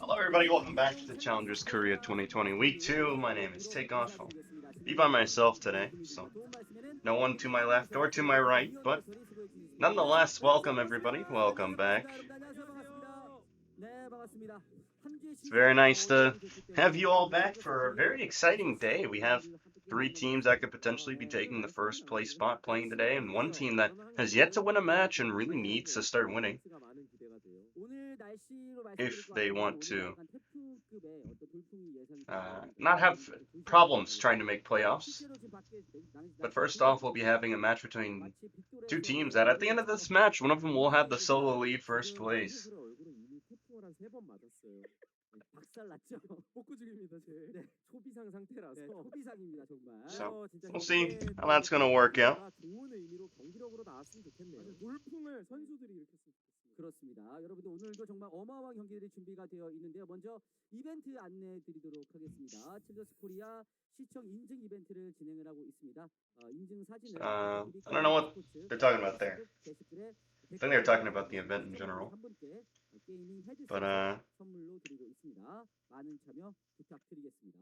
Hello everybody, welcome back to the Challengers Korea 2020 Week 2. My name is Takeoff. I'll be by myself today, so no one to my left or to my right, but nonetheless, welcome everybody, welcome back. It's very nice to have you all back for a very exciting day. We have 3 teams that could potentially be taking the first place spot playing today, and 1 team that has yet to win a match and really needs to start winning if they want to not have problems trying to make playoffs. But first off, we'll be having a match between 2 teams that at the end of this match, one of them will have the solo lead first place. So, we'll see how that's going to work out. 그렇습니다. 여러분들 오늘도 정말 어마어마한 경기들이 준비가 되어 있는데요. 먼저 이벤트 안내 드리도록 하겠습니다. 챌린저스 코리아 시청 인증 이벤트를 진행을 하고 있습니다. 인증 사진을 I don't know what they're talking about there. I think they're talking about the event in general. But 선물로 드리고 있습니다. 많은 참여 부탁드리겠습니다.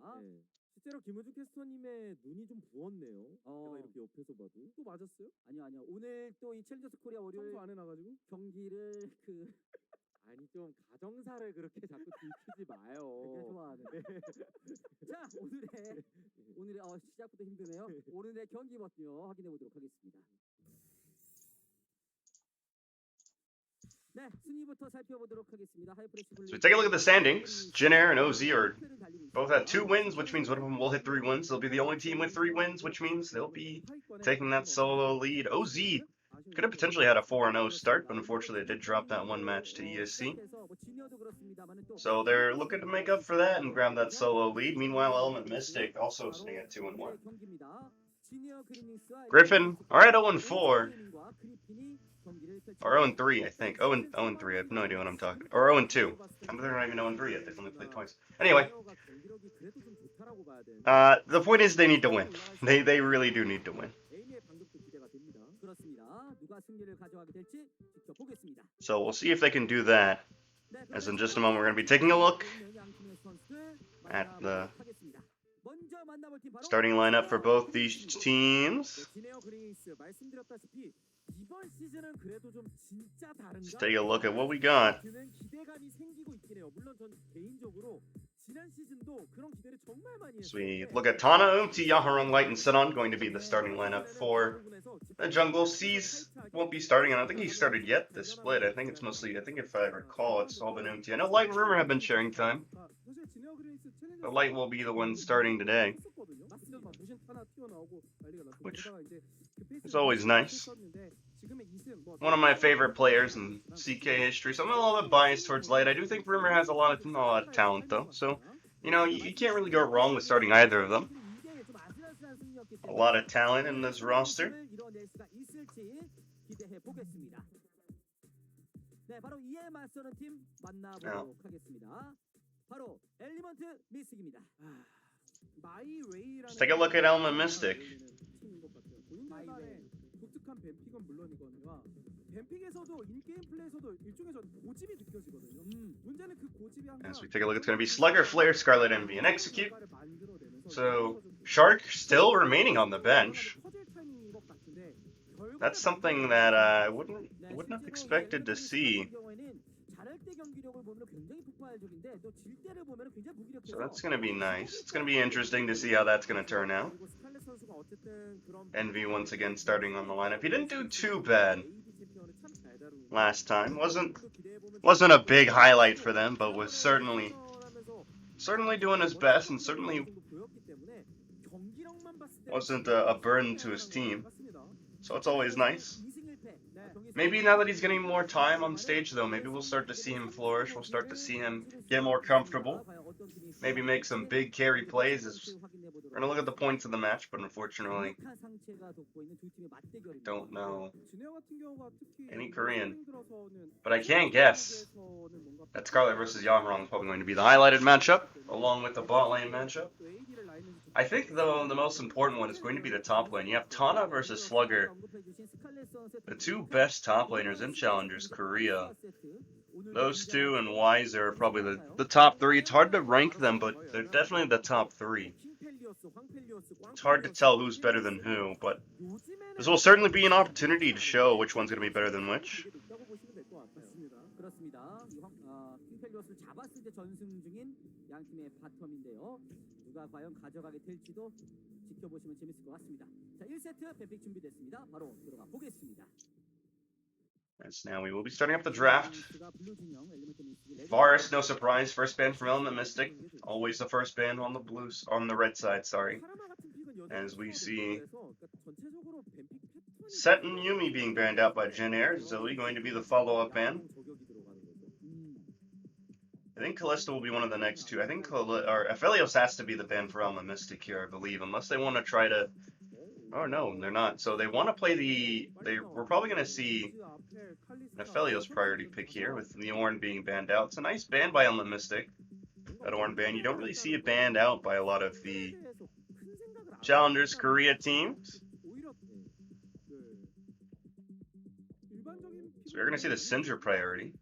실제로 김우주 캐스터님의 눈이 좀 부었네요. 제가 이렇게 옆에서 봐도. 또 맞았어요? 아니요. 오늘 또 이 챌린저스 코리아 월요일 청소 안 해놔가지고? 경기를 아니 좀 가정사를 그렇게 자꾸 들키지 마요. 되게 좋아하는데. 자, 오늘의 시작부터 힘드네요. 오늘의 경기 버튼요 확인해 보도록 하겠습니다. 네, 순위부터 살펴보도록 하겠습니다. So we take a look at the standings. Jin Air and OZ are both at 2 wins, which means one of them will hit 3 wins. They'll be the only team with 3 wins, which means they'll be taking that solo lead. OZ could have potentially had a 4-0 start, but unfortunately they did drop that 1 match to ESC. So they're looking to make up for that and grab that solo lead. Meanwhile, Element Mystic also sitting at 2-1. Griffin are at 0-4. Or 0-3, I think. 0-3, I have no idea what I'm talking. Or 0-2. They're not even 0-3 yet. They've only played twice. Anyway, the point is they need to win. They really do need to win. So we'll see if they can do that. As in just a moment, we're going to be taking a look at the starting lineup for both these teams. Let's take a look at what we got. So we look at Tana, Umti, Yaharung, Light, and Senon going to be the starting lineup for the jungle. C's won't be starting. I don't think he started yet this split. I think if I recall, it's all been Umti. I know Light and Rumor have been sharing time. But Light will be the one starting today, which is always nice. One of my favorite players in CK history, so I'm a little bit biased towards Light. I do think Rumor has a lot of talent, though, so, you know, you can't really go wrong with starting either of them. A lot of talent in this roster. Now, let's take a look at Element Mystic. As we take a look, it's going to be Slugger, Flare, Scarlet Envy, and Execute. So, Shark still remaining on the bench. That's something that I wouldn't have expected to see. So that's going to be nice. It's going to be interesting to see how that's going to turn out. Envy once again starting on the lineup. He didn't do too bad last time. Wasn't a big highlight for them, but was certainly doing his best and certainly wasn't a burden to his team. So it's always nice. Maybe now that he's getting more time on stage, though, maybe we'll start to see him flourish. We'll start to see him get more comfortable. Maybe make some big carry plays We're gonna look at the points of the match, but unfortunately, 강력한 상체가 돋보이는 두 팀의 맞대결입니다. don't know 진에어 같은 경우가 특히 any Korean. 들어서는 But I can guess that Scarlet versus Yamrong is probably going to be the highlighted matchup, along with the bot lane matchup. I think, though, the most important one is going to be the top lane. You have Tana versus Slugger, the two best top laners in Challengers Korea. Those two and Wiser are probably the top three. It's hard to rank them, but they're definitely the top three. It's hard to tell who's better than who, but this will certainly be an opportunity to show which one's going to be better than which. 그렇습니다. 킹펠리오스를 잡았을 때 전승 중인 양 팀의 바텀인데요. 누가 과연 가져가게 될지도 지켜보시면 재밌을 것 같습니다. 자, 1세트 뱀픽 준비됐습니다. 바로 들어가 보겠습니다. Yes, now we will be starting up the draft. Varus, no surprise, first ban from Element Mystic. Always the first ban on the red side, sorry. As we see Set and Yumi being banned out by Jin Air. Zoe going to be the follow-up ban. I think Kalista will be one of the next two. I think Aphelios has to be the ban for Element Mystic here, I believe, unless they want to try to... Oh no, they're not. So they want to play we're probably going to see an Aphelios priority pick here, with the Ornn being banned out. It's a nice ban by Element Mystic, that Ornn ban. You don't really see it banned out by a lot of the Challengers Korea teams. So we're going to see the Syndra priority.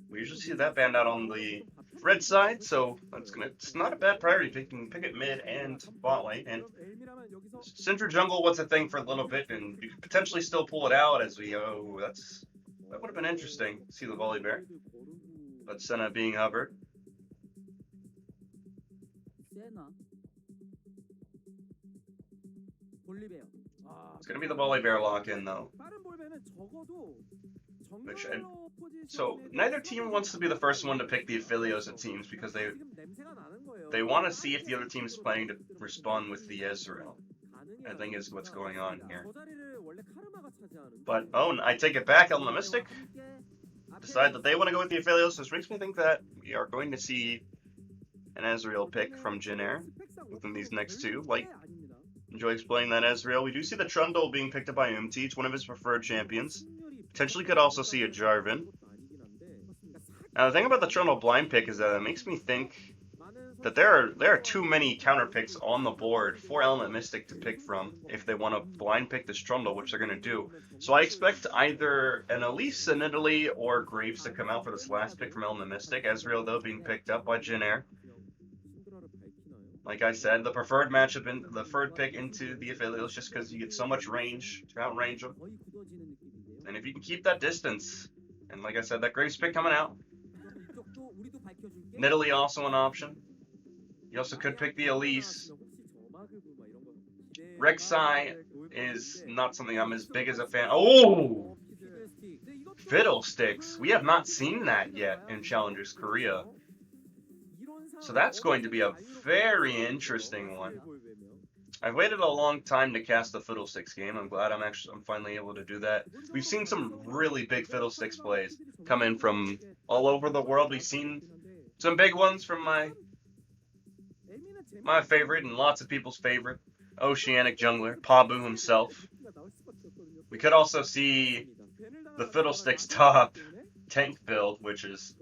We usually see that banned out on the red side, so it's not a bad priority pick. You can pick it mid and bot lane. And Syndra jungle was a thing for a little bit, and you could potentially still pull it out as we that would have been interesting. See the Volibear, but Senna being hovered. It's gonna be the Volibear lock-in though. So neither team wants to be the first one to pick the Aphelios, it seems, because they want to see if the other team is planning to respond with the Ezreal. I think is what's going on here. But I take it back. Element Mystic decide that they want to go with the Aphelios, which makes me think that we are going to see an Ezreal pick from Jin Air within these next two. Like, enjoy explaining that Ezreal. We do see the Trundle being picked up by UMT. It's one of his preferred champions. Potentially could also see a Jarvan. Now the thing about the Trundle blind pick is that it makes me think that there are too many counter picks on the board for Element Mystic to pick from if they want to blind pick this Trundle, which they're going to do. So I expect either an Elise, an Italy, or Graves to come out for this last pick from Element Mystic. Ezreal, though, being picked up by Jin Air. Like I said, the preferred matchup in the third pick into the Aphelios, just because you get so much range to outrange them. And if you can keep that distance, and like I said, that Graves pick coming out. Nidalee also an option. You also could pick the Elise. Rek'Sai is not something I'm as big as a fan. Oh! Fiddlesticks. We have not seen that yet in Challengers Korea. So that's going to be a very interesting one. I've waited a long time to cast the Fiddlesticks game. I'm glad I'm finally able to do that. We've seen some really big Fiddlesticks plays come in from all over the world. We've seen some big ones from my favorite and lots of people's favorite, Oceanic Jungler, Pabu himself. We could also see the Fiddlesticks top tank build, which is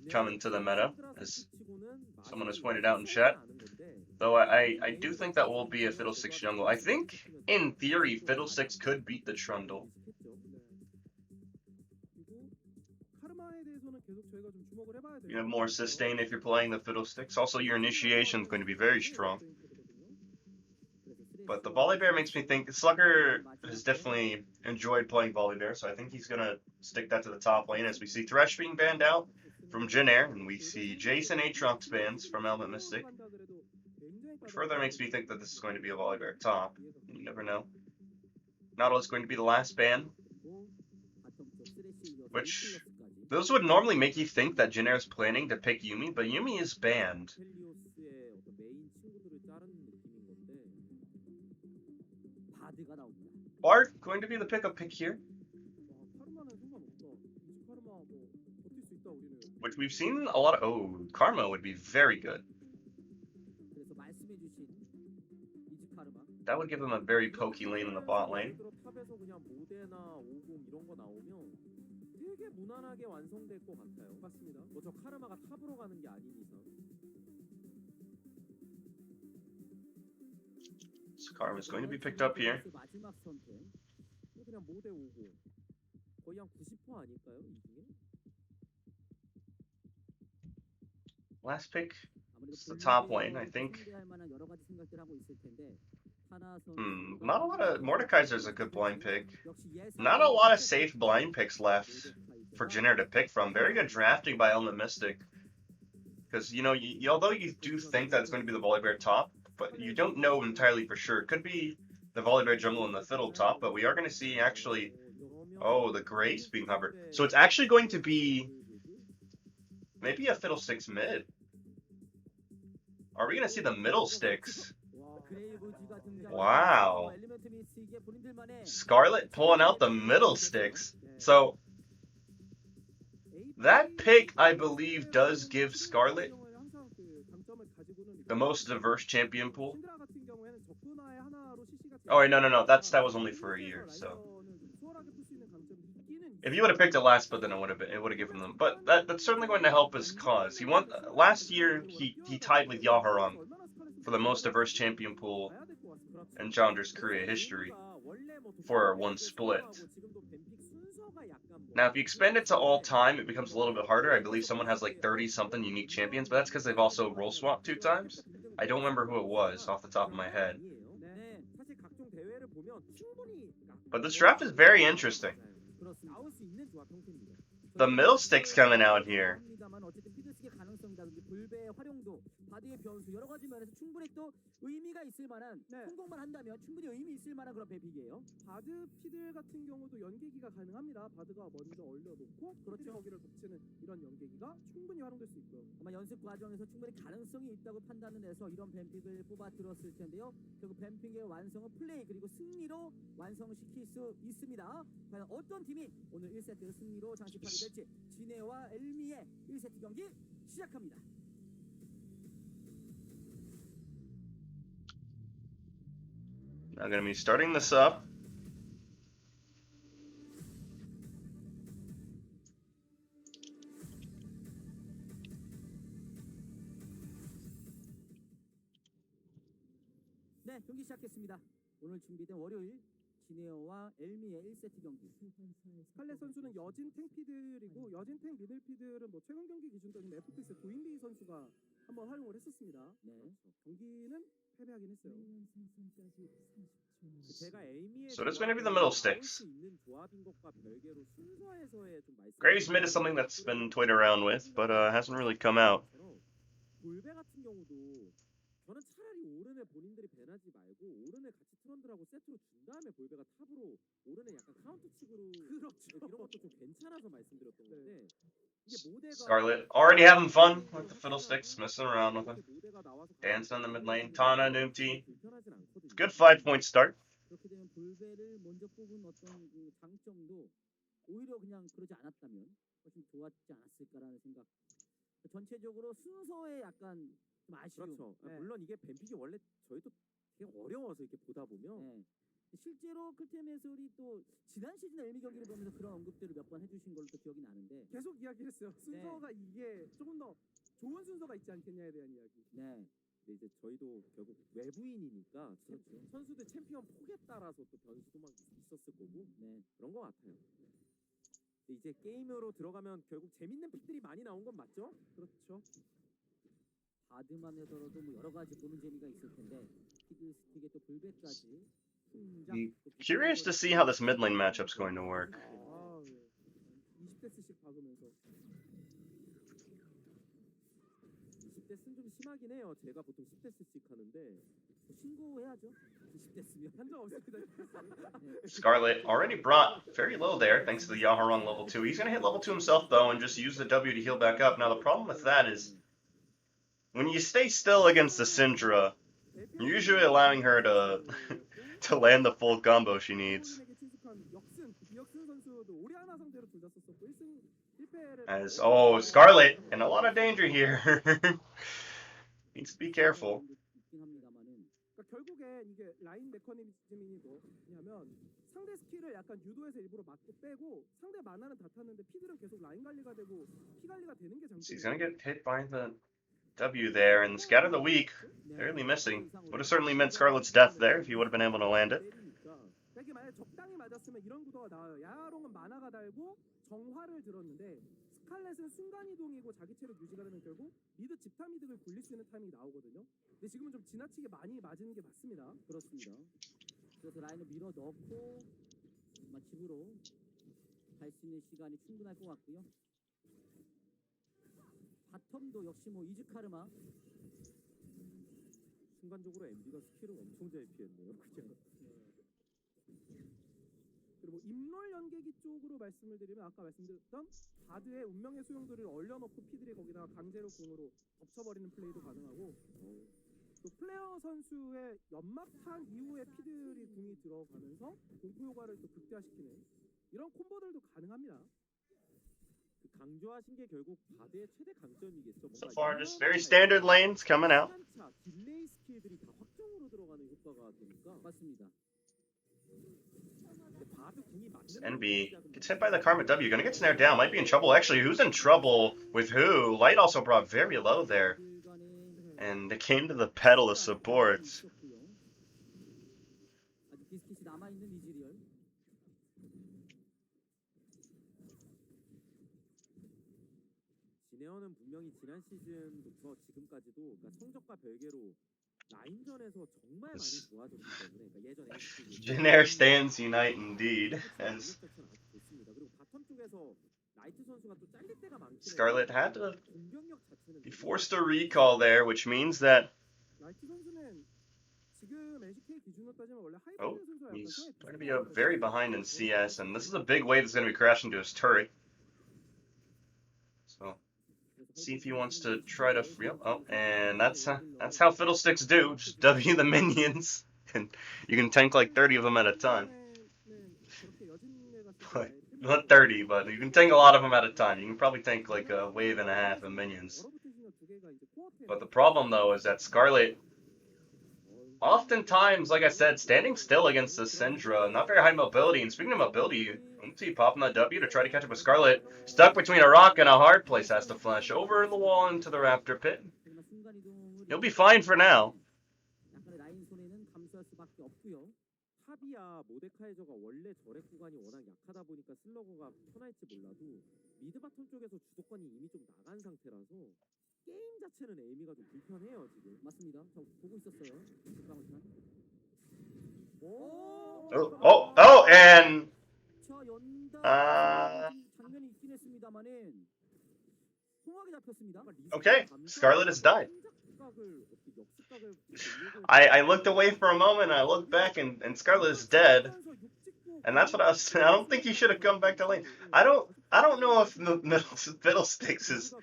coming to the meta, as someone has pointed out in chat. Though I do think that will be a Fiddlesticks jungle. I think, in theory, Fiddlesticks could beat the Trundle. You have more sustain if you're playing the Fiddlesticks. Also, your initiation is going to be very strong. But the Volibear makes me think Slugger has definitely enjoyed playing Volibear, so I think he's going to stick that to the top lane as we see Thresh being banned out from Jin Air, and we see Jason Aatrox bans from Element Mystic, which further makes me think that this is going to be a Volibear top. You never know. Nautilus is going to be the last ban, which those would normally make you think that Jin Air is planning to pick Yumi, but Yumi is banned. Bard going to be the pickup pick here, which we've seen a lot of. Oh, Karma would be very good. That would give them a very pokey lane in the bot lane. 예를 들어 탑에서 그냥 모데나 50 이런 거 나오면 되게 무난하게 완성될 것 같아요. 맞습니다. 뭐 저 카르마가 탑으로 가는 게 아닌 이상. Skarm is going to be picked up here. 마지막 선택. 그냥 모데 50 거의 한 90% 아닐까요? 이 중에? Last pick. 아무래도 It's the top 본인의 lane, I think. 상대할 만한 여러 가지 생각들 하고 있을 텐데 하나 Not a lot of Mordekaiser's a good blind pick. 역시 예상 Not a lot of safe blind picks left for Jin Air to pick from. Very good drafting by Elm the Mystic. Because, you know, although you do think that it's going to be the Volibear top, but you don't know entirely for sure. It could be the Volibear jungle and the Fiddle top, but we are going to see actually, oh, the Grace being covered. So it's actually going to be maybe a Fiddlesticks mid. Are we going to see the middle sticks? Wow. Scarlet pulling out the middle sticks. So that pick, I believe, does give Scarlet the most diverse champion pool. Oh wait, no. That was only for a year. So if you would have picked it last, but then it would have given them. But that's certainly going to help his cause. He won last year. He tied with Yaharong for the most diverse champion pool in Challenger's career history for one split. Now, if you expand it to all time, it becomes a little bit harder. I believe someone has like 30-something unique champions, but that's because they've also role swapped 2 times. I don't remember who it was off the top of my head. But this draft is very interesting. The middle stick's coming out here. 바드의 변수 여러 가지 면에서 충분히 또 의미가 있을 만한 성공만 한다면 충분히 의미 있을 만한 그런 뱀픽이에요. 바드 피들 같은 경우도 연계기가 가능합니다. 바드가 먼저 얼려놓고 그렇죠. 거기를 덮치는 이런 연계기가 충분히 활용될 수 있고요. 아마 연습 과정에서 충분히 가능성이 있다고 판단을 해서 이런 뱀픽을 뽑아들었을 텐데요. 결국 뱀픽의 완성은 플레이 그리고 승리로 완성시킬 수 있습니다. 과연 어떤 팀이 오늘 1세트 승리로 장식하게 될지 진해와 엘미의 1세트 경기 시작합니다. I'm going to be starting this up. 네, 경기 시작했습니다. 오늘 준비된 월요일 진에어와 엘미의 1세트 경기. 스칼렛 선수는 여진 탱피들이고 여진 탱 미들피들은 뭐 최근 경기 기준적인 FPS 도인비 선수가 한번 활용을 했었습니다. 네. 경기는 패배하긴 했어요. 제가 에이미의 So it's going to be the middle sticks. 있는 조합인 것과 별개로 순서에서의 좀 말씀. Graves mid is something that's been toyed around with, but hasn't really come out. 볼베 같은 경우도 저는 차라리 오른에 본인들이 배나지 말고 오른에 같이 트런들하고 세트로 준 다음에 볼베가 탑으로 오른에 약간 카운터 칙으로 그렇죠. 이런 것도 좀 괜찮아서 말씀드렸던 건데 이게 모데가 Scarlet already having fun with the Fiddlesticks, messing around with it. Dancing in the mid lane. Tana, Noomti. It's a good 5-point start. 그렇게 되면 볼베를 먼저 뽑은 어떤 그 장점도 오히려 그냥 그러지 않았다면 훨씬 좋았지 않았을까라는 생각. 전체적으로 순서에 약간 좀 아쉬움. 그렇죠. 네. 물론 이게 뱀픽이 원래 저희도 되게 어려워서 이렇게 보다 보면 네. 실제로 클템 해설이 또 지난 시즌 엘미 경기를 보면서 그런 언급들을 몇 번 해주신 걸로 또 기억이 나는데 계속 이야기했어요. 순서가 이게 조금 더 좋은 순서가 있지 않겠냐에 대한 이야기. 네. 근데 이제 저희도 결국 외부인이니까 그렇죠. 선수들 챔피언 폭에 따라서 또 변수도 막 있었을 거고 네. 그런 것 같아요. 근데 이제 게임으로 들어가면 결국 재밌는 픽들이 많이 나온 건 맞죠? 그렇죠. 바드만 해서라도 뭐 여러 가지 보는 재미가 있을 텐데 피드스틱에 또 볼베까지 Curious to see how this mid lane matchup's going to work. 20데스씩 박으면서 20데스는 좀 심하긴 해요. 제가 보통 10데스씩 하는데 신고해야죠. 20대스면 한 적 없습니다. Scarlet already brought very low there, thanks to the Yaharong level 2. He's going to hit level 2 himself, though, and just use the W to heal back up. Now, the problem with that is, when you stay still against the Syndra, you're usually allowing her to to land the full combo she needs. As, oh, Scarlet, in a lot of danger here. Needs to be careful. 결국엔 이게 라인 메커니즘이 뭐냐면 상대 스킬을 약간 유도해서 일부러 맞고 빼고 상대 만화는 다 탔는데 피들은 계속 라인 관리가 되고 피 관리가 되는 게 So he's 장점이에요. gonna get hit by the W there, and Scatter the Weak, barely missing. Would have certainly meant Scarlet's death there if he would have been able to land it. 이게 만약 적당히 맞았으면 이런 구도가 나와요. 야롱은 만화가 달고 정화를 들었는데 스칼렛은 순간 이동이고 자기 체력 유지가 되면 결국 미드 집탐 이득을 굴릴 수 있는 타이밍이 나오거든요. 근데 지금은 좀 지나치게 많이 맞은 게 맞습니다. 그렇습니다. 그래서 라인을 밀어 넣고 아마 집으로 갈 수 있는 시간이 충분할 것 같고요. 바텀도 역시 뭐 이즈카르마 순간적으로 MB가 스킬을 엄청 잘 피했네요. 그냥. 그리고 입롤 연계기 쪽으로 말씀을 드리면 아까 말씀드렸던 바드의 운명의 소용돌이를 얼려놓고 피들이 거기다가 강제로 궁으로 덮쳐버리는 플레이도 가능하고 또 플레이어 선수의 연막탄 이후에 피들이 궁이 들어가면서 공포 효과를 또 극대화시키는 이런 콤보들도 가능합니다. 강조하신 게 결국 바드의 최대 강점이겠죠. So far, just very standard lanes coming out. 딜레이 스킬들이 다 확정으로 들어가는 효과가 되니까 맞습니다. NB gets hit by the Karma W. Gonna get snared down. Might be in trouble. Actually, who's in trouble with who? Light also brought very low there. And they came to the pedal of support. 아직 비스킷이 남아있는 이즈리얼. 진에어는 분명히 지난 시즌부터 지금까지도 그러니까 성적과 별개로 라인전에서 정말 많이 좋아졌기 때문에 그러니까 예전에 Jin Air stands unite indeed. As 그리고 바텀 쪽에서 라이트 선수가 또 잘릴 때가 많기 Scarlet had to 공격력 자체는 be forced to recall there, which means that 라이트 선수는 지금 LCK 기준으로 따지면 원래 oh, 하이브리드 선수가 he's going to be very behind in CS, and this is a big wave that's going to be crashing to his turret. So see if he wants to try to and that's how fiddlesticks do. Just W the minions, and you can tank like 30 of them at a time. But not 30, but you can tank a lot of them at a time. You can probably tank like a wave and a half of minions. But the problem though is that Scarlet, oftentimes, like I said, standing still against the Syndra, not very high mobility. And speaking of mobility, see popping that W to try to catch up with Scarlet. Stuck between a rock and a hard place, has to flash over the wall into the Raptor pit. He'll be fine for now. 약간의 라인 손해는 감수할 수밖에 없고요. 탑이야 모데카이저가 원래 저렉 구간이 워낙 약하다 보니까 슬러거가 편할지 몰라도 미드 바텀 쪽에서 주도권이 이미 좀 나간 상태라서 게임 자체는 에이미가 좀 불편해요 지금. 맞습니다. 저 보고 있었어요. And 저 연다 장면이 있긴 했습니다만은 홍하게 잡혔습니다. okay, Scarlet has died. I looked away for a moment, and I looked back, and Scarlet is dead. And that's what I was. I don't think he should have come back to lane. I don't know if the Fiddlesticks is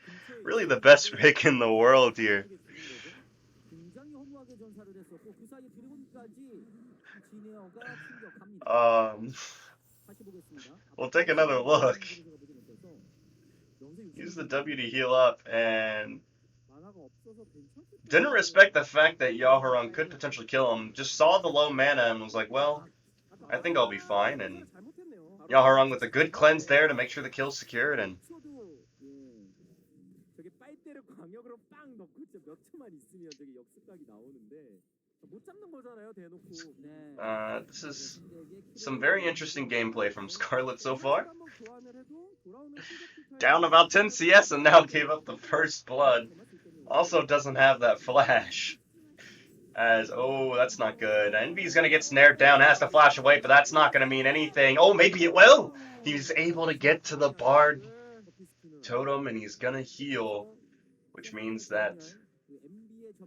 really the best pick in the world here. 굉장히 허무하게 전사를 했었고 그 사이에 드래곤까지 진에어가 충격합니다. 다시 보겠습니다. We'll take another look. Use the W to heal up, and didn't respect the fact that Yaharong could potentially kill him. Just saw the low mana and was like, well, I think I'll be fine. And Yaharong with a good cleanse there to make sure the kill's secured. And this is some very interesting gameplay from Scarlet so far. Down about 10 CS and now gave up the first blood. Also doesn't have that flash. As, oh, that's not good. Envy's gonna get snared down, has to flash away, but that's not gonna mean anything. Oh, maybe it will! He's able to get to the Bard Totem, and he's gonna heal, which means that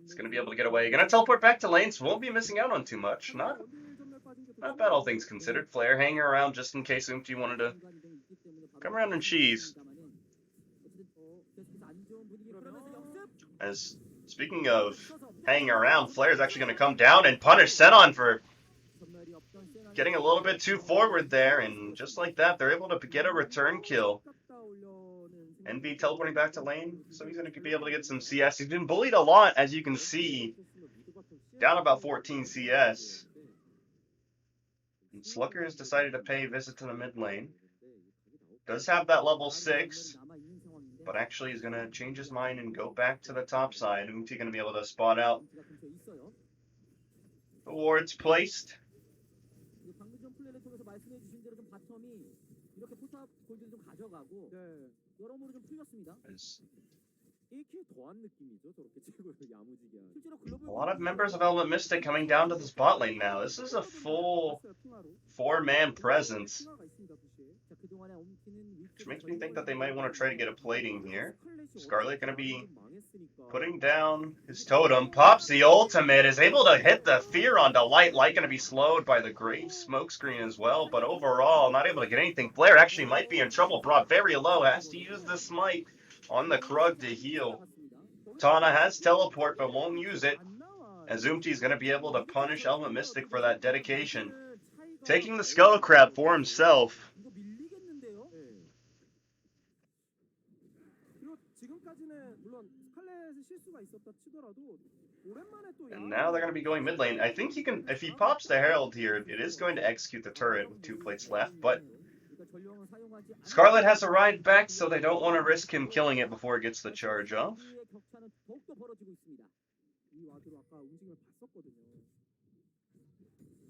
he's gonna be able to get away. Gonna teleport back to lane, so won't be missing out on too much. Not bad, all things considered. Flare hanging around just in case Umti wanted to come around and cheese. As, speaking of hanging around, Flare's actually going to come down and punish Senon for getting a little bit too forward there, and just like that, they're able to get a return kill. NB teleporting back to lane, so he's going to be able to get some CS. He's been bullied a lot, as you can see. down about 14 CS. And Slugger has decided to pay a visit to the mid lane. Does have that level 6, but actually he's going to change his mind and go back to the top side. Umti going to be able to spot out the wards placed. 방금 전 플레이를 통해서 말씀해 주신 대로 좀 바텀이 이렇게 포탑 골드를 좀 가져가고 여러모로 좀 풀렸습니다. AK에 더한 느낌이죠. 저렇게 최고로 야무지게 하는. 실제로 글로벌 A lot of members of Element Mystic coming down to this bot lane now. This is a full 4-man presence, 자, 그동안에 엄티는 which makes me think that they might want to try to get a plating here. Scarlet going to be putting down his totem. Pops the ultimate, is able to hit the fear onto Light. Light going to be slowed by the Grave smokescreen as well, but overall not able to get anything. Flare actually might be in trouble, brought very low, has to use the smite on the Krug to heal. Tana has teleport but won't use it, as Umti is going to be able to punish Element Mystic for that dedication. Taking the Skull Crab for himself. 이거 밀리겠는데요? 그리고 지금까지는 물론 스칼렛의 실수가 있었다 치더라도 오랜만에 또 And now they're going to be going mid lane. I think he can, if he pops the Herald here, it is going to execute the turret with 2 plates left, but Scarlet has a ride back, so they don't want to risk him killing it before it gets the charge off. 이 와드로 아까 움직임을 봤었거든요.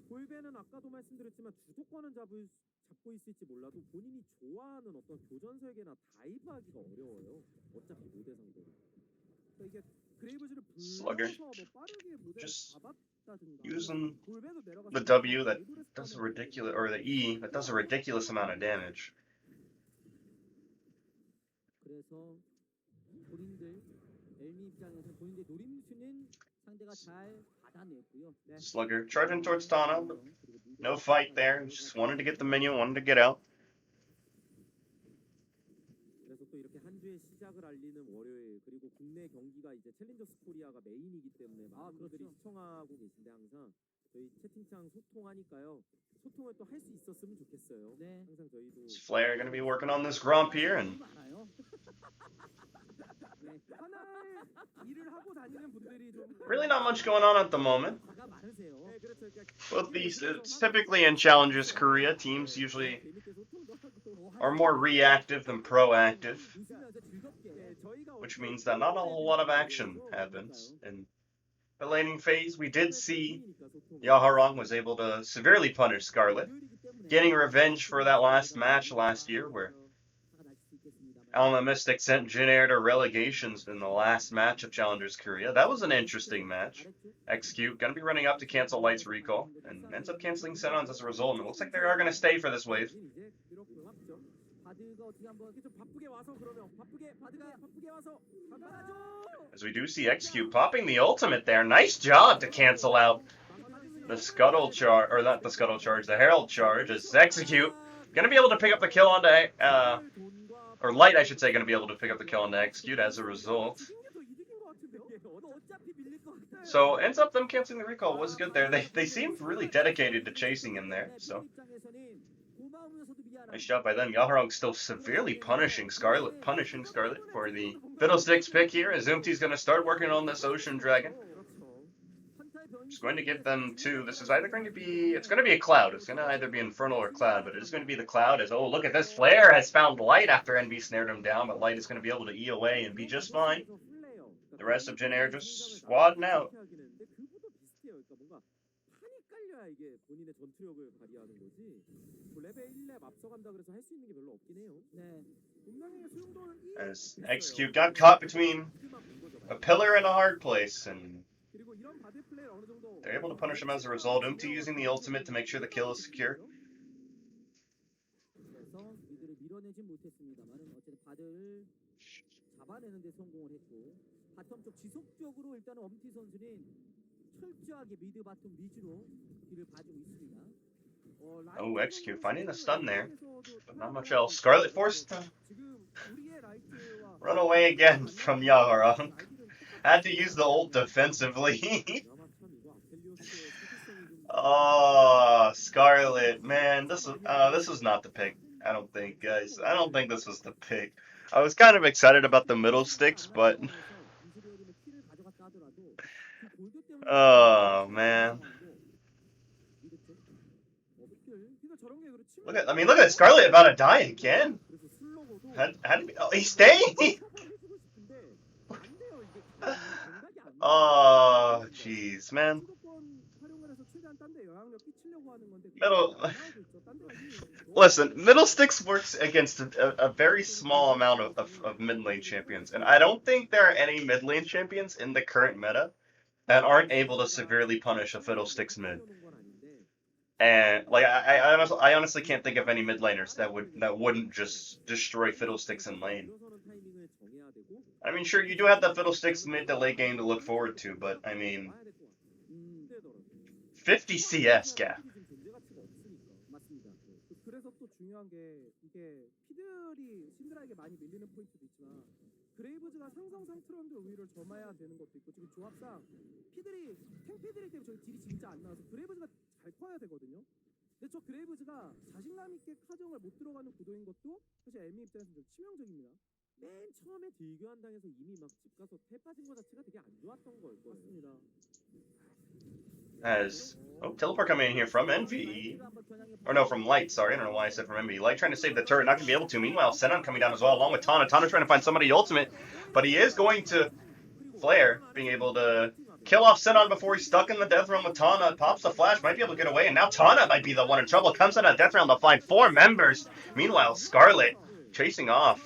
골배는 아까도 말씀드렸지만 주도권은 잡고 있을지 몰라도 본인이 좋아하는 어떤 교전 설계나 다이브하기가 어려워요. 어차피 모대 상대로. 그러니까 이게 그레이브즈를 Slugger. 불러서 뭐 빠르게 모델 Just 잡았다든가 using 골배도 내려가서 the W that does a ridiculous, or the E that does a ridiculous amount of damage. 그래서 본인들 엘미 입장에서 본인들 노림수는 상대가 잘 받아냈고요. 네. Slugger charging towards Tana, but no fight there. Just wanted to get the minion, wanted to get out. 그래서 또 이렇게 한 주의 시작을 알리는 월요일 그리고 국내 경기가 이제 챌린저스 코리아가 메인이기 때문에 많은 분들이 시청하고 계신데 항상 저희 채팅창 소통하니까요. 소통을 또 할 수 있었으면 좋겠어요. 네. 항상 저희도 Flare going to be working on this Gromp here, and 많아요. 하나의 일을 하고 다니는 분들이 좀 really not much going on at the moment. 화가 많으세요. 네, 그렇죠. 그러니까 Both these, it's typically in Challengers Korea, teams usually 재밌게 소통도 하고 are more reactive than proactive, 웃으면서 즐겁게 네, 저희가 which means that not a whole lot of action happens. In the laning phase, we did see Yaharong was able to severely punish Scarlet, getting revenge for that last match last year where Element Mystic sent Jin Air to relegations in the last match of Challengers Korea. That was an interesting match. Execute, gonna be running up to cancel Light's recall, and ends up canceling Senons as a result, and it looks like they are gonna stay for this wave. 바드가 어떻게 한번 좀 바쁘게 와서 그러면 바쁘게 와서 가가죠. As we do see Execute popping the ultimate there. Nice job to cancel out the Scuttle charge, or not the Scuttle charge, the Herald charge, as Execute gonna be able to pick up the kill onto, or Light, I should say, gonna be able to pick up the kill onto Execute as a result. So ends up them canceling the recall was good there. They seemed really dedicated to chasing him there. So nice job by them. Yaharong still severely punishing Scarlet for the Fiddlesticks pick here. As Umti's gonna start working on this Ocean Dragon. Just going to give them 2. This is either going to be, it's going to be a Cloud. It's going to either be Infernal or Cloud, but it is going to be the Cloud. As, oh, look at this. Flare has found Light after NV snared him down, but Light is going to be able to E away and be just fine. The rest of Jin Air just squadding out. 이게 본인의 전투력을 발휘하는 거지. 레벨 1렙 앞서간다 그래서 할 수 있는 게 별로 없긴 해요. 네. 분명히 수용도는 As Execute got caught between a pillar and a hard place, and 그리고 이런 바드 플레이를 어느 정도 they're able to punish him as a result. Umti using the ultimate to make sure the kill is secure. 그래서 이들을 밀어내진 못했습니다만은 어쨌든 바드를 잡아내는 데 성공을 했고 바텀 쪽 지속적으로 일단은 엄티 선수는 철저하게 미드 바텀 위주로 길을 봐주고 있습니다. Oh, Execute finding the stun there, but not much else. Scarlet forced to run away again from Yaharong. Had to use the ult defensively. Oh, Scarlet, man, this was not the pick. I don't think, guys. I don't think this was the pick. I was kind of excited about the middle sticks, but Oh man. Look at Scarlet about to die again. How did oh, he's staying? Oh, jeez, man. Middle. Listen, Middle Sticks works against a very small amount of mid lane champions, and I don't think there are any mid lane champions in the current meta that aren't able to severely punish a Fiddlesticks mid. And like I honestly can't think of any mid laners that wouldn't just destroy Fiddlesticks in lane. I mean, sure, you do have the Fiddlesticks mid to late game to look forward to, but I mean, 50 CS gap. 그레이브즈가 상성상 트런드 우위를 점해야 되는 것도 있고 지금 조합상 피들이 탱피들이 때문에 저기 딜이 진짜 안 나와서 그레이브즈가 잘 커야 되거든요. 근데 저 그레이브즈가 자신감 있게 카정을 못 들어가는 구도인 것도 사실 에미 입장에서 좀 치명적입니다. 맨 처음에 딜교환당해서 이미 막 집 가서 패 빠진 거 자체가 되게 안 좋았던 걸 거예요. 맞습니다. As teleport coming in here from Envy. Or no, from Light, sorry. I don't know why I said from Envy. Light trying to save the turret, not going to be able to. Meanwhile, Senon coming down as well, along with Tana. Tana trying to find somebody ultimate, but he is going to Flare, being able to kill off Senon before he's stuck in the death realm with Tana. Pops the flash, might be able to get away, and now Tana might be the one in trouble. Comes out of death realm to find 4 members. Meanwhile, Scarlet chasing off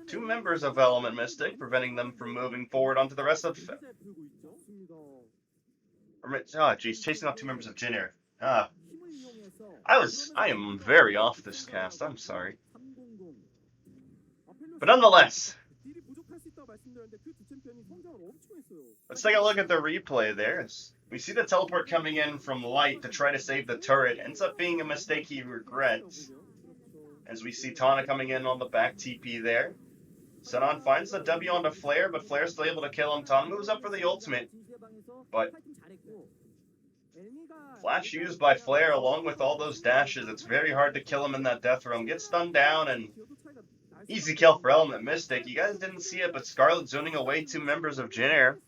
2 members of Element Mystic, preventing them from moving forward onto the rest of... Oh, geez, chasing off 2 members of Jin Air. I am very off this cast, I'm sorry. But nonetheless, let's take a look at the replay there. We see the teleport coming in from Light to try to save the turret. Ends up being a mistake he regrets. As we see Tana coming in on the back TP there. Senon finds the W onto Flare, but Flare's still able to kill him. Tana moves up for the ultimate. But flash used by Flare along with all those dashes. It's very hard to kill him in that death realm. Gets stunned down and easy kill for Element Mystic. You guys didn't see it, but Scarlet zoning away 2 members of Jin Air.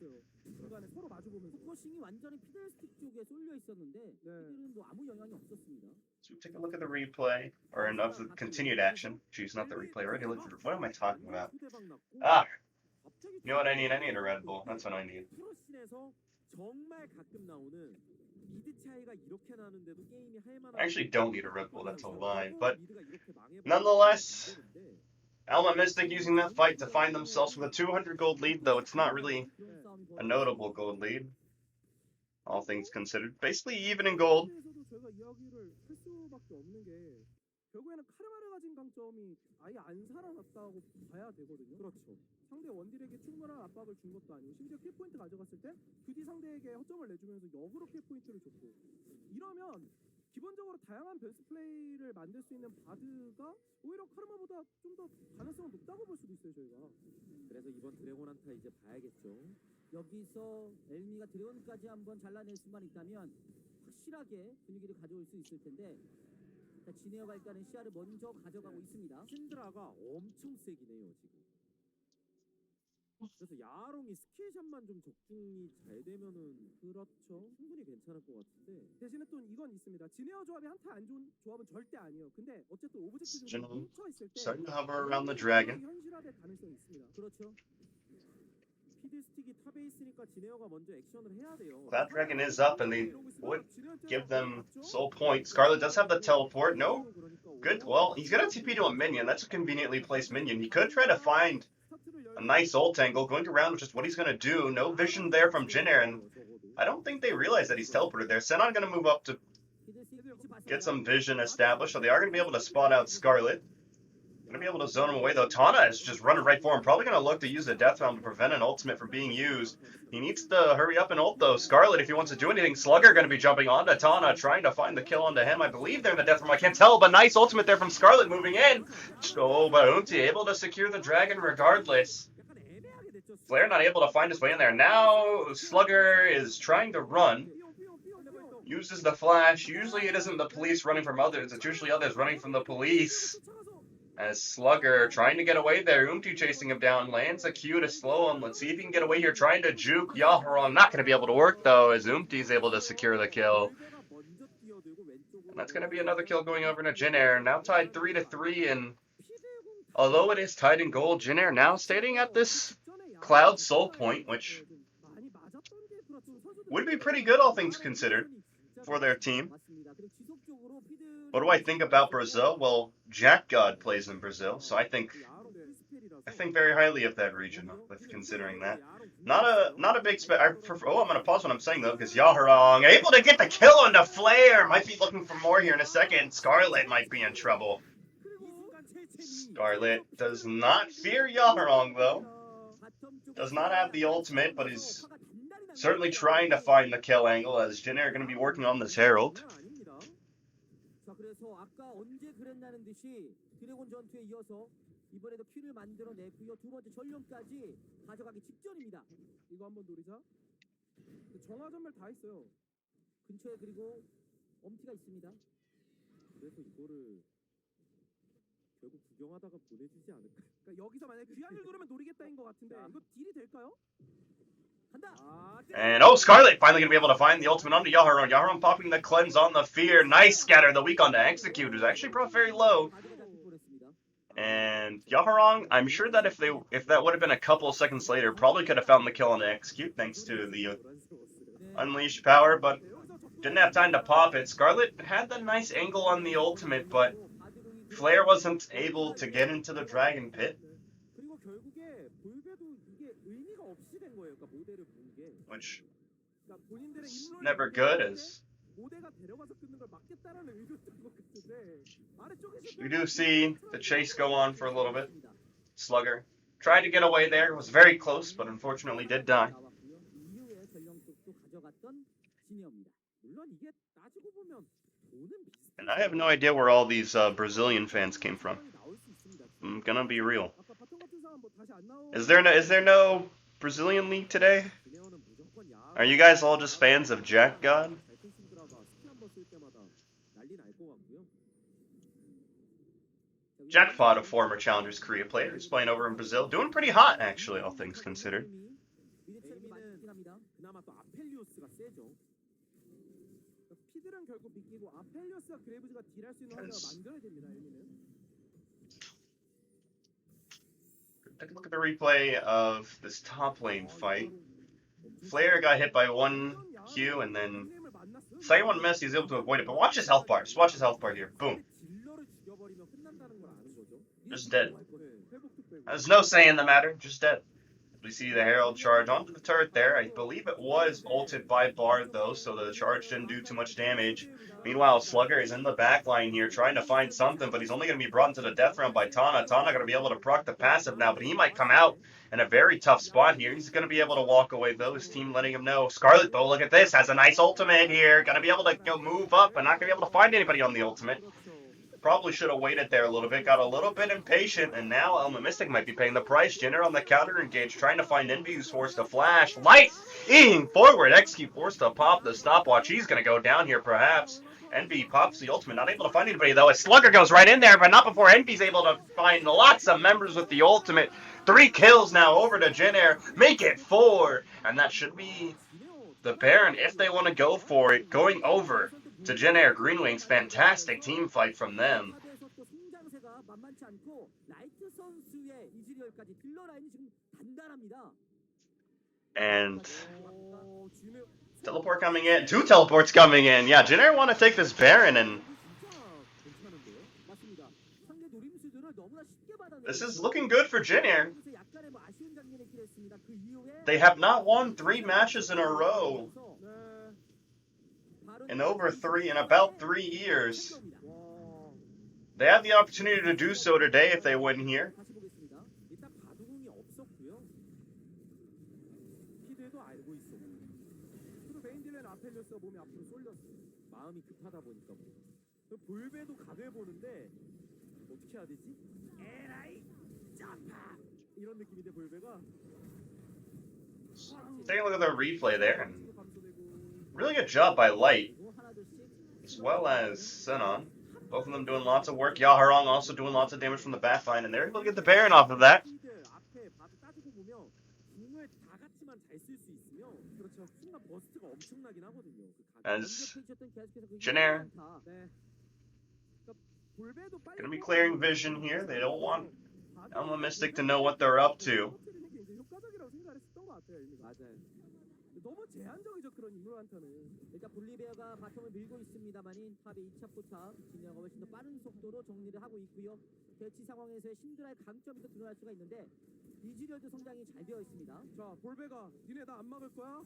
So take a look at the replay, or of the continued action. Jeez, not the replay. Already looked at. What am I talking about? You know what I need? I need a Red Bull. That's what I need. I actually don't need a Red Bull, that's a lie. But nonetheless, Element Mystic using that fight to find themselves with a 200 gold lead, though it's not really a notable gold lead. All things considered. Basically even in gold. 결국에는 카르마를 가진 강점이 아예 안 살아났다고 봐야 되거든요. 그렇죠. 상대 원딜에게 충분한 압박을 준 것도 아니고 심지어 킬포인트 가져갔을 때 그 뒤 상대에게 허점을 내주면서 역으로 킬포인트를 줬고 이러면 기본적으로 다양한 밸스 플레이를 만들 수 있는 바드가 오히려 카르마보다 좀 더 가능성은 높다고 볼 수도 있어요, 저희가. 그래서 이번 드래곤 한타 이제 봐야겠죠. 여기서 엘미가 드래곤까지 한번 잘라낼 수만 있다면 확실하게 분위기를 가져올 수 있을 텐데 진에어가 일단은 시야를 먼저 가져가고 있습니다. 신드라가 엄청 세긴 해요 지금. 그래서 야롱이 스킬샷만 좀 적중이 잘 되면은 그렇죠. 충분히 괜찮을 것 같은데 대신에 또 이건 있습니다. 진에어 조합이 한타 안 좋은 조합은 절대 아니에요. 근데 어쨌든 오브젝트 좀 뭉쳐 있을 때 starting to hover around the dragon. 현실화될 가능성이 있습니다. 그렇죠. 피드스틱이 탑에 있으니까 진에어가 먼저 액션을 해야 돼요. That dragon is up and they would give them soul point. Scarlet does have the teleport. No? Good. Well, he's going to TP to a minion. That's a conveniently placed minion. He could try to find a nice ult angle. Going around, which is what he's going to do. No vision there from Jin Air, and I don't think they realize that he's teleported there. Senon going to move up to get some vision established. So they are going to be able to spot out Scarlet. Going to be able to zone him away, though. Tana is just running right for him. Probably going to look to use the Death Realm to prevent an ultimate from being used. He needs to hurry up and ult, though. Scarlet, if he wants to do anything, Slugger going to be jumping onto Tana, trying to find the kill onto him. I believe they're in the Death Realm. I can't tell, but nice ultimate there from Scarlet moving in. Oh, Bounty able to secure the dragon regardless. Flare not able to find his way in there. Now, Slugger is trying to run. Uses the flash. Usually it isn't the police running from others. It's usually others running from the police. As Slugger trying to get away there. Umti chasing him down. Lands a Q to slow him. Let's see if he can get away here. Trying to juke Yaharong. Not going to be able to work though, as Umti's able to secure the kill. And that's going to be another kill going over to Jin Air. Now tied 3-3. And although it is tied in gold, Jin Air now staying at this Cloud Soul point, which would be pretty good, all things considered, for their team. What do I think about Brazil? Well, Jack God plays in Brazil, so I think very highly of that region with considering that. Not a big I'm gonna pause what I'm saying though, because Yaharong able to get the kill on the Flare. Might be looking for more here in a second. Scarlet might be in trouble. Scarlet does not fear Yaharong though. Does not have the ultimate, but is certainly trying to find the kill angle, as Jin Air are going to be working on this Herald. 이번에도 큐를 만들어내고요. 두 번째 전령까지 가져가기 직전입니다. 이거 한번 노리자. 정화전멸 다 있어요. 근처에 그리고 엄티가 있습니다. 그래서 이거를 결국 구경하다가 보내주지 않을까? 그러니까 여기서 만약에 귀환을 누르면 노리겠다인 것 같은데 이거 딜이 될까요? And Scarlet finally going to be able to find the ultimate onto Yaharong. Yaharong popping the cleanse on the fear. Nice scatter the weak on the execute, who's actually brought very low. And Yaharong, I'm sure that if that would have been a couple of seconds later, probably could have found the kill on the execute thanks to the unleashed power, but didn't have time to pop it. Scarlet had the nice angle on the ultimate, but Flare wasn't able to get into the Dragon Pit, which is never good, as we do see the chase go on for a little bit. Slugger tried to get away there, was very close, but unfortunately did die. And I have no idea where all these Brazilian fans came from. I'm gonna be real. Is there no Brazilian league today? Are you guys all just fans of Jack God? Jackpot, a former Challengers Korea player who's playing over in Brazil, doing pretty hot actually, all things considered. Take a look at the replay of this top lane fight. Flare got hit by one Q, and then second one missed, he's able to avoid it. But watch his health bar. Just watch his health bar here. Boom. Just dead. There's no say in the matter. Just dead. We see the Herald charge onto the turret there. I believe it was ulted by Bard, though, so the charge didn't do too much damage. Meanwhile, Slugger is in the back line here trying to find something, but he's only going to be brought into the death round by Tana. Tana going to be able to proc the passive now, but he might come out in a very tough spot here. He's going to be able to walk away, though. His team letting him know. Scarlet, though, look at this. Has a nice ultimate here. Going to be able to move up, but not going to be able to find anybody on the ultimate. Probably should have waited there a little bit. Got a little bit impatient, and now Elma Mystic might be paying the price. Jin Air on the counter engage, trying to find Envy, who's forced to flash. Lightning forward. XQ forced to pop the stopwatch. He's going to go down here, perhaps. Envy pops the ultimate. Not able to find anybody, though. A Slugger goes right in there, but not before Envy's able to find lots of members with the ultimate. 3 kills now over to Jin Air. Make it 4. And that should be the Baron, if they want to go for it, going over to Jin Air Green Wings. Fantastic team fight from them. And teleport coming in. 2 teleports coming in. Yeah, Jin Air want to take this Baron, and this is looking good for Jin Air. They have not won 3 matches in a row in about 3 years. They have the opportunity to do so today if they win here. Taking a look at the replay there, and really good job by Light, as well as Senon. Both of them doing lots of work. Yaharong also doing lots of damage from the backline, and they're able to get the Baron off of that. 앞에 봐도 따지고 보면 궁을 다 같이만 잘 쓸 수 있으면 그렇죠. 순간 버스트가 엄청나긴 하거든요. As Jin Air 네. 그러니까 볼베도 빨리 gonna be clearing vision here. They don't want ELM Mystic to know what they're up to. 효과적이라고 생각했었던 것 같아요. 맞아요. 너무 제한적이죠 그런 인물한테는. 일단 볼리베어가 바텀을 밀고 있습니다만인 탑의 2차 포탑 진영가 훨씬 더 빠른 속도로 정리를 하고 있고요. 대치 상황에서의 신드라의 강점이 더 드러날 수가 있는데 이즈리얼도 성장이 잘 되어 있습니다. 자 볼베가 니네 나 안 막을 거야?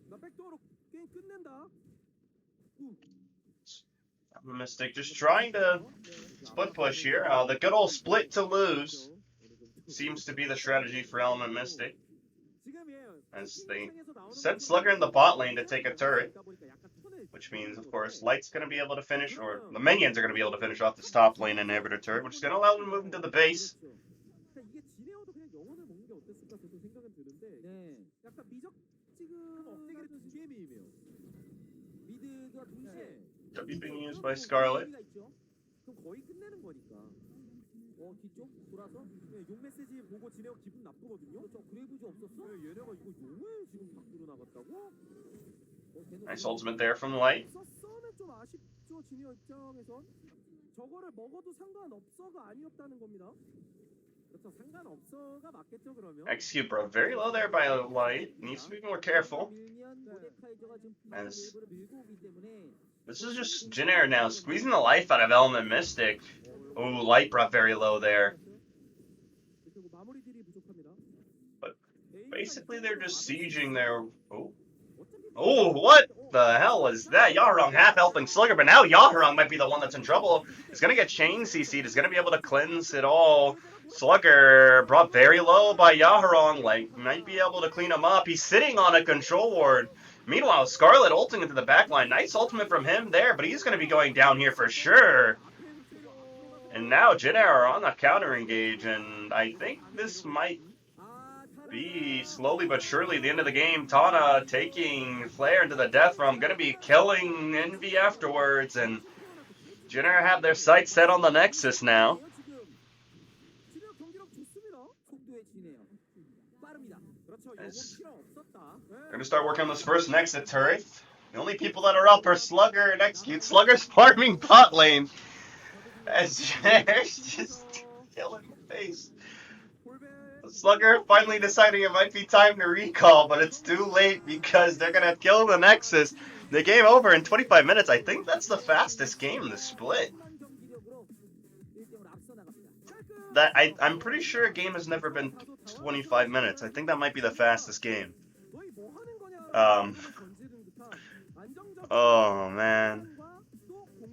나 백도어로 게임 끝낸다. ELM Mystic just trying to split push here. The good old split to lose seems to be the strategy for Element Mystic, as they sent Slugger in the bot lane to take a turret, which means, of course, Light's going to be able to finish, or the minions are going to be able to finish off this top lane inhibitor turret, which is going to allow them to move into the base. 이게 지네어도 그냥 영혼을 먹는 게 어땠을까 저도 생각은 드는데 네. 약간 미적지근 업데이트 두 개의 미이에요. 미드가 동시에 W being used by Scarlet. 그럼 거의 끝내는 거니까. 뒤쪽 돌아서 네, 용 메시지 보고 지네어 기분 나쁘거든요. 저 그레이브즈 없었어? 네, 얘네가 이거 용을 지금 밖으로 나갔다고? Nice ultimate there from Light. 썼으면 좀 아쉽죠 지네어 입장에선. 저거를 먹어도 상관없어가 아니었다는 겁니다. 그렇죠 상관없어가 맞겠죠 그러면. Execute, bro. Very low there by Light. Needs to be more careful. 밀면 모데카이저가 지금 As 웨이브를 밀고 오기 때문에 this is just Jin Air now, squeezing the life out of Element Mystic. Oh, Light brought very low there. 그리고 마무리들이 부족합니다. But basically, they're just sieging their... Oh, what the hell was that? Yaharong half helping Slugger, but now Yaharong might be the one that's in trouble. He's going to get chain CC'd. He's going to be able to cleanse it all. Slugger brought very low by Yaharong. Like, might be able to clean him up. He's sitting on a control ward. Meanwhile, Scarlet ulting into the backline. Nice ultimate from him there, but he's going to be going down here for sure. And now Jin Air are on the counter engage, and I think this might be slowly but surely the end of the game. Tana taking Flare into the death realm, going to be killing Envy afterwards, and Jin Air have their sights set on the Nexus now. As they're going to start working on this first Nexus turret. The only people that are up are Slugger and Execute. Slugger's farming bot lane. As Jin Air's just killing the face. Slugger finally deciding it might be time to recall, but it's too late because they're going to kill the Nexus. The game over in 25 minutes. I think that's the fastest game in the split. I'm pretty sure a game has never been 25 minutes. I think that might be the fastest game. Oh man.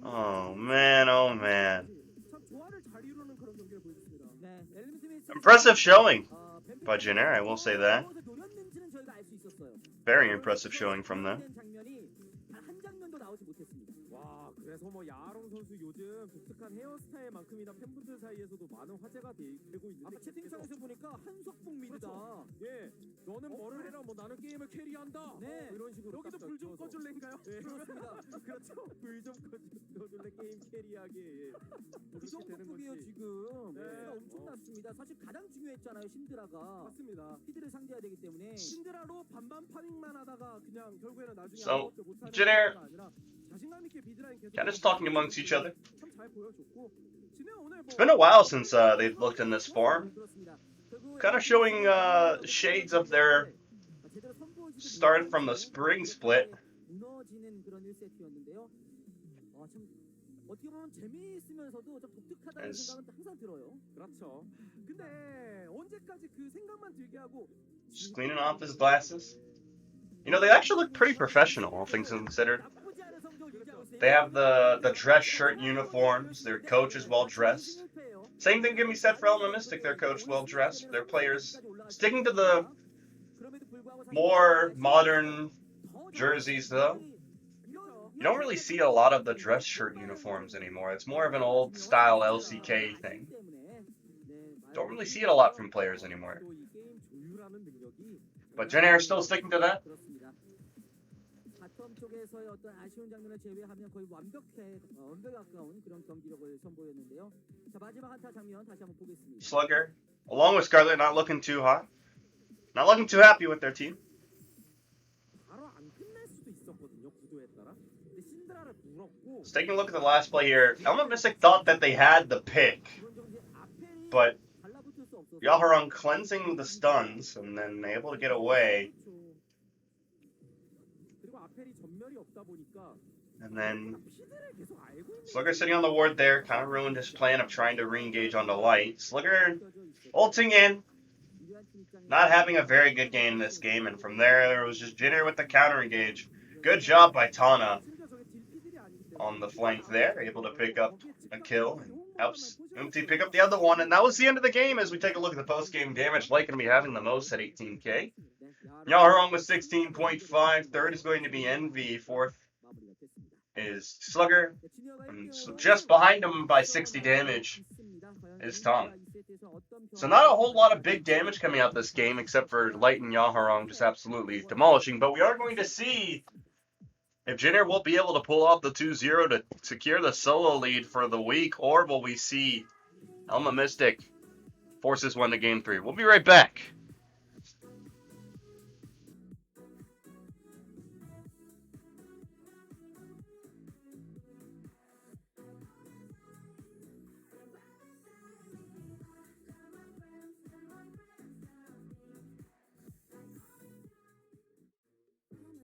Oh man, oh man. Impressive showing by Jin Air, I will say that. Very impressive showing from them. 와, 그래서 뭐 야하롱 선수 요즘 독특한 헤어스타일만큼이나 팬분들 사이에서도 많은 화제가 되고 있는데 아까 채팅창에서 보니까 한석봉 미드다. 예, 너는 뭐를 해라, 뭐 나는 게임을 캐리한다. 네, 이런 식으로 여기도 불 좀 꺼줄래인가요? 네, 그렇습니다. 그렇죠, 불 좀 꺼줄래 게임 캐리하게. 예. 그 정도급이에요 지금. 네. 엄청났습니다. 사실 가장 중요했잖아요 신드라가. 맞습니다. 피드를 상대해야 되기 때문에. 신드라로 반반 파밍만 하다가 그냥 결국에는 나중에 So, 아무것도 못하는 Jin Air 게 아니라 자신감 있게 미드라인 계속 kind of talking amongst each other. 참 잘 보여줬고 진영 오늘 It's been a while since they've looked in this form. Kind of showing shades of their start from the spring split. 무너지는 그런 1세트였는데요. 참 어떻게 보면 재미있으면서도 좀 독특하다는 생각은 항상 들어요. 그렇죠. 근데 언제까지 그 생각만 들게 하고 Just cleaning off his glasses. You know, they actually look pretty professional, all things considered. They have the dress shirt uniforms. Their coach is well dressed. Same thing can be said for Element Mystic. Their coach well dressed. Their players sticking to the more modern jerseys, though. You don't really see a lot of the dress shirt uniforms anymore. It's more of an old style LCK thing. Don't really see it a lot from players anymore. But Jin Air still sticking to that. 쪽에서의 어떤 아쉬운 장면을 제외하면 거의 완벽에 가까운 그런 경기력을 선보였는데요. 자, 마지막 한타 장면 다시 한번 보겠습니다. Slugger, along with Scarlet, not looking too hot. Not looking too happy with their team. 바로 안 끝날 수도 있었거든요. 구도에 따라. 근데 신드라를 물었고 Let's take a look at the last play here. Element Mystic thought that they had the pick, but 달라붙을 수 없어서 Yaharong cleansing the stuns and then able to get away. 그리고 아펠이 전멸이 없다 보니까 And then 피드를 계속 알고 있는 Slugger sitting on the ward there kind of ruined his plan of trying to re-engage onto light. Slugger ulting in, not having a very good game this game, and from there it was just Jin Air with the counter engage. Good job by Tana on the flank there, able to pick up a kill and helps Umti pick up the other one, and that was the end of the game as we take a look at the post-game damage. Light going to be having the most at 18k. Yaharong with 16.5, third is going to be Envy, fourth is Slugger, and so just behind him by 60 damage is Tom. So not a whole lot of big damage coming out this game, except for Light and Yaharong just absolutely demolishing. But we are going to see if Jin Air will be able to pull off the 2-0 to secure the solo lead for the week, or will we see Element Mystic forces one to game 3? We'll be right back.